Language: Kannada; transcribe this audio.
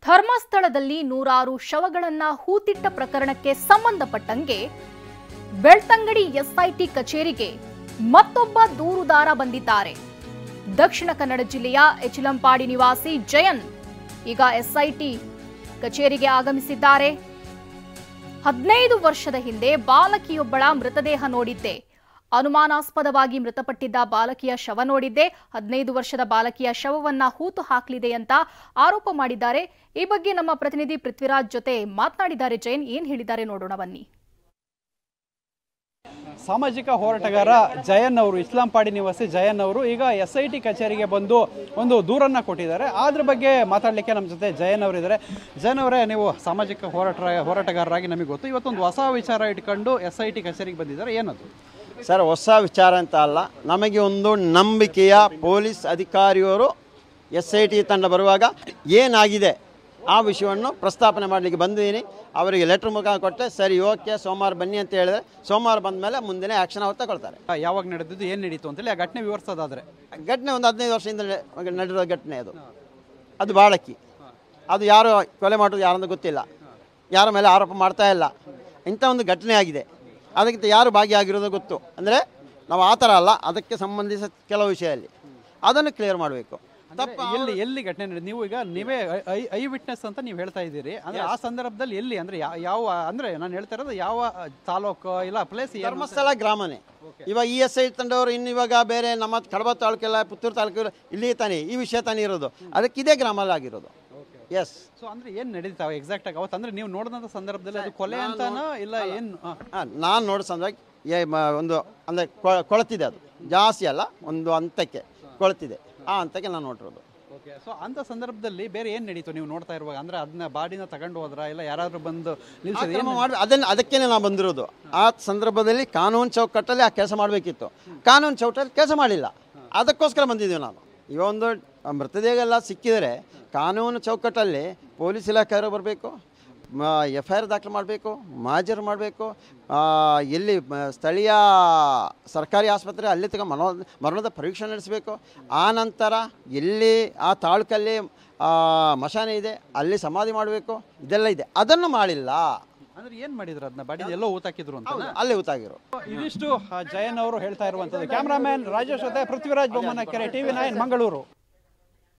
ಧರ್ಮಸ್ಥಳದಲ್ಲಿ ನೂರಾರು ಶವಗಳನ್ನ ಹೂತಿಟ್ಟ ಪ್ರಕರಣಕ್ಕೆ ಸಂಬಂಧಪಟ್ಟಂಗೆ ಬೆಳ್ತಂಗಡಿ ಎಸ್ಐಟಿ ಕಚೇರಿಗೆ ಮತ್ತೊಬ್ಬ ದೂರುದಾರ ಬಂದಿದ್ದಾರೆ. ದಕ್ಷಿಣ ಕನ್ನಡ ಜಿಲ್ಲೆಯ ಎಚಿಲಂಪಾಡಿ ನಿವಾಸಿ ಜಯನ್ ಈಗ ಎಸ್ಐಟಿ ಕಚೇರಿಗೆ ಆಗಮಿಸಿದ್ದಾರೆ. 15 ವರ್ಷದ ಹಿಂದೆ ಬಾಲಕಿಯೊಬ್ಬಳ ಮೃತದೇಹ ನೋಡಿದ್ದೆ. ಅನುಮಾನಾಸ್ಪದವಾಗಿ ಮೃತಪಟ್ಟಿದ್ದ ಬಾಲಕಿಯ ಶವ ನೋಡಿದ್ದೆ. 15 ವರ್ಷದ ಬಾಲಕಿಯ ಶವವನ್ನ ಹೂತು ಹಾಕಲಿದೆ ಅಂತ ಆರೋಪ ಮಾಡಿದ್ದಾರೆ. ಈ ಬಗ್ಗೆ ನಮ್ಮ ಪ್ರತಿನಿಧಿ ಪೃಥ್ವಿರಾಜ್ ಜೊತೆ ಮಾತನಾಡಿದ್ದಾರೆ. ಜೈನ್ ಏನ್ ಹೇಳಿದ್ದಾರೆ ನೋಡೋಣ ಬನ್ನಿ. ಸಾಮಾಜಿಕ ಹೋರಾಟಗಾರ ಜಯನ್ ಅವರು, ಇಸ್ಲಾಂಪಾಡಿ ನಿವಾಸಿ ಜಯನ್ ಅವರು ಈಗ ಎಸ್ಐಟಿ ಕಚೇರಿಗೆ ಬಂದು ಒಂದು ದೂರನ್ನ ಕೊಟ್ಟಿದ್ದಾರೆ. ಅದ್ರ ಬಗ್ಗೆ ಮಾತಾಡಲಿಕ್ಕೆ ನಮ್ಮ ಜೊತೆ ಜಯನ್ ಅವರಿದ್ದಾರೆ. ಜಯನ್ ಅವರೇ, ನೀವು ಸಾಮಾಜಿಕ ಹೋರಾಟಗಾರರಾಗಿ ನಮಗೆ ಗೊತ್ತು, ಇವತ್ತೊಂದು ಹೊಸ ವಿಚಾರ ಇಟ್ಕೊಂಡು ಎಸ್ಐಟಿ ಕಚೇರಿಗೆ ಬಂದಿದ್ದಾರೆ, ಏನದು ಸರ್? ಹೊಸ ವಿಚಾರ ಅಂತ ಅಲ್ಲ, ನಮಗೆ ಒಂದು ನಂಬಿಕೆಯ ಪೊಲೀಸ್ ಅಧಿಕಾರಿಯವರು ಎಸ್ಐಟಿ ತಂಡ ಬರುವಾಗ ಏನಾಗಿದೆ ಆ ವಿಷಯವನ್ನು ಪ್ರಸ್ತಾಪನೆ ಮಾಡಲಿಕ್ಕೆ ಬಂದಿದ್ದೀನಿ. ಅವರಿಗೆ ಲೆಟ್ರ್ ಮುಖಾಂತರ ಕೊಟ್ಟೆ, ಸರಿ ಓಕೆ ಸೋಮವಾರ ಬನ್ನಿ ಅಂತ ಹೇಳಿದ್ರೆ ಸೋಮವಾರ ಬಂದ ಮೇಲೆ ಮುಂದಿನ ಆ್ಯಕ್ಷನ್ ಅವ್ರು ತಗೊಳ್ತಾರೆ. ಯಾವಾಗ ನಡೆದಿದ್ದು, ಏನು ನಡೀತು ಅಂತೇಳಿ ಆ ಘಟನೆ ವಿವರಿಸೋದಾದರೆ, ಘಟನೆ ಒಂದು 15 ವರ್ಷದಿಂದ ನಡೆದಿರೋ ಘಟನೆ ಅದು ಬಾಳಕಿ. ಅದು ಯಾರು ಕೊಲೆ ಮಾಡೋದು ಯಾರಂತ ಗೊತ್ತಿಲ್ಲ, ಯಾರ ಮೇಲೆ ಆರೋಪ ಮಾಡ್ತಾ ಇಲ್ಲ. ಇಂಥ ಒಂದು ಘಟನೆ ಆಗಿದೆ, ಅದಕ್ಕಿಂತ ಯಾರು ಭಾಗಿಯಾಗಿರೋದು ಗೊತ್ತು. ಅಂದರೆ ನಾವು ಆ ಥರ ಅಲ್ಲ, ಅದಕ್ಕೆ ಸಂಬಂಧಿಸಿದ ಕೆಲವು ವಿಷಯದಲ್ಲಿ ಅದನ್ನು ಕ್ಲಿಯರ್ ಮಾಡಬೇಕು. ತಪ್ಪ ಎಲ್ಲಿ ಘಟನೆ ನಡೆದು, ನೀವು ಈಗ ನೀವೇ ಐ ವಿಟ್ನೆಸ್ ಅಂತ ನೀವು ಹೇಳ್ತಾ ಇದ್ದೀರಿ, ಅಂದರೆ ಆ ಸಂದರ್ಭದಲ್ಲಿ ಎಲ್ಲಿ, ಅಂದರೆ ಯಾವ, ಅಂದರೆ ನಾನು ಹೇಳ್ತಾ ಇರೋದು ಯಾವ ತಾಲೂಕು ಇಲ್ಲ ಪ್ಲೇಸ್? ಧರ್ಮಸ್ಥಳ ಗ್ರಾಮನೇ. ಇವಾಗ ಈ ಎಸ್ಐಟಿ ತಂಡವರು ಇನ್ನು ಇವಾಗ ಬೇರೆ ನಮ್ಮ ಕಡಬ ತಾಲೂಕೆಲ್ಲ ಪುತ್ತೂರು ತಾಲೂಕು ಇಲ್ಲಿ ತಾನೇ ಈ ವಿಷಯ ತಾನೇ ಇರೋದು, ಅದಕ್ಕೆ ಇದೇ ಗ್ರಾಮದಲ್ಲಿ ಆಗಿರೋದು. ಎಸ್. ಸೊ ಅಂದರೆ ಏನು ನಡೀತಾವೆ ಎಕ್ಸಾಕ್ಟ್ ಆಗಿ ಅವತ್ತು, ಅಂದರೆ ನೀವು ನೋಡಿದಂಥ ಸಂದರ್ಭದಲ್ಲಿ ಅದು ಕೊಲೆ ಅಂತಾನೋ ಇಲ್ಲ ಏನು? ನಾನು ನೋಡೋ ಸಂದರ್ಭ ಒಂದು ಅಂದರೆ ಕೊಳತಿದೆ, ಅದು ಜಾಸ್ತಿ ಅಲ್ಲ, ಒಂದು ಹಂತಕ್ಕೆ ಕೊಳತಿದೆ, ಆ ಹಂತಕ್ಕೆ ನಾನು ನೋಡಿರೋದು. ಓಕೆ. ಸೊ ಅಂಥ ಸಂದರ್ಭದಲ್ಲಿ ಬೇರೆ ಏನು ನಡೀತು ನೀವು ನೋಡ್ತಾ ಇರುವಾಗ? ಅಂದರೆ ಅದನ್ನ ಬಾಡಿನ ತಗೊಂಡು ಹೋದ್ರಾ ಇಲ್ಲ ಯಾರಾದರೂ ಬಂದು ಮಾಡಿ ಅದಕ್ಕೇ ನಾವು ಬಂದಿರೋದು. ಆ ಸಂದರ್ಭದಲ್ಲಿ ಕಾನೂನು ಚೌಕಟ್ಟಲ್ಲಿ ಆ ಕೆಲಸ ಮಾಡಬೇಕಿತ್ತು, ಕಾನೂನು ಚೌಕಟ್ಟಲ್ಲಿ ಕೆಲಸ ಮಾಡಿಲ್ಲ, ಅದಕ್ಕೋಸ್ಕರ ಬಂದಿದ್ದೀವಿ ನಾವು. ಈ ಒಂದು ಮೃತದೇಹ ಎಲ್ಲ ಸಿಕ್ಕಿದರೆ ಕಾನೂನು ಚೌಕಟ್ಟಲ್ಲಿ ಪೊಲೀಸ್ ಇಲಾಖೆಯವರು ಬರಬೇಕು, FIR ದಾಖಲು ಮಾಡಬೇಕು, ಮಾಜರು ಮಾಡಬೇಕು, ಎಲ್ಲಿ ಸ್ಥಳೀಯ ಸರ್ಕಾರಿ ಆಸ್ಪತ್ರೆ ಅಲ್ಲಿ ತಗ ಮರಣದ ಪರೀಕ್ಷೆ ನಡೆಸಬೇಕು. ಆ ನಂತರ ಎಲ್ಲಿ ಆ ತಾಲೂಕಲ್ಲಿ ಮಶಾನೆ ಇದೆ ಅಲ್ಲಿ ಸಮಾಧಿ ಮಾಡಬೇಕು, ಇದೆಲ್ಲ ಇದೆ, ಅದನ್ನು ಮಾಡಿಲ್ಲ. ಅಂದ್ರೆ ಏನು ಮಾಡಿದ್ರು? ಅದನ್ನ ಬಾಡಿ ಎಲ್ಲೋ ಊತಾಕಿದ್ರು ಅಂತ ಅಲ್ಲೇ ಊತಾಗಿರು. ಇದಿಷ್ಟು ಜಯನ್ ಅವರು ಹೇಳ್ತಾ ಇರುವಂಥದ್ದು. ಕ್ಯಾಮ್ರಾಮನ್ ರಾಜೇಶ್ ಜೊತೆ ಪೃಥ್ವಿರಾಜ್ ಬೊಮ್ಮನಕೆರೆ, TV9 ಮಂಗಳೂರು.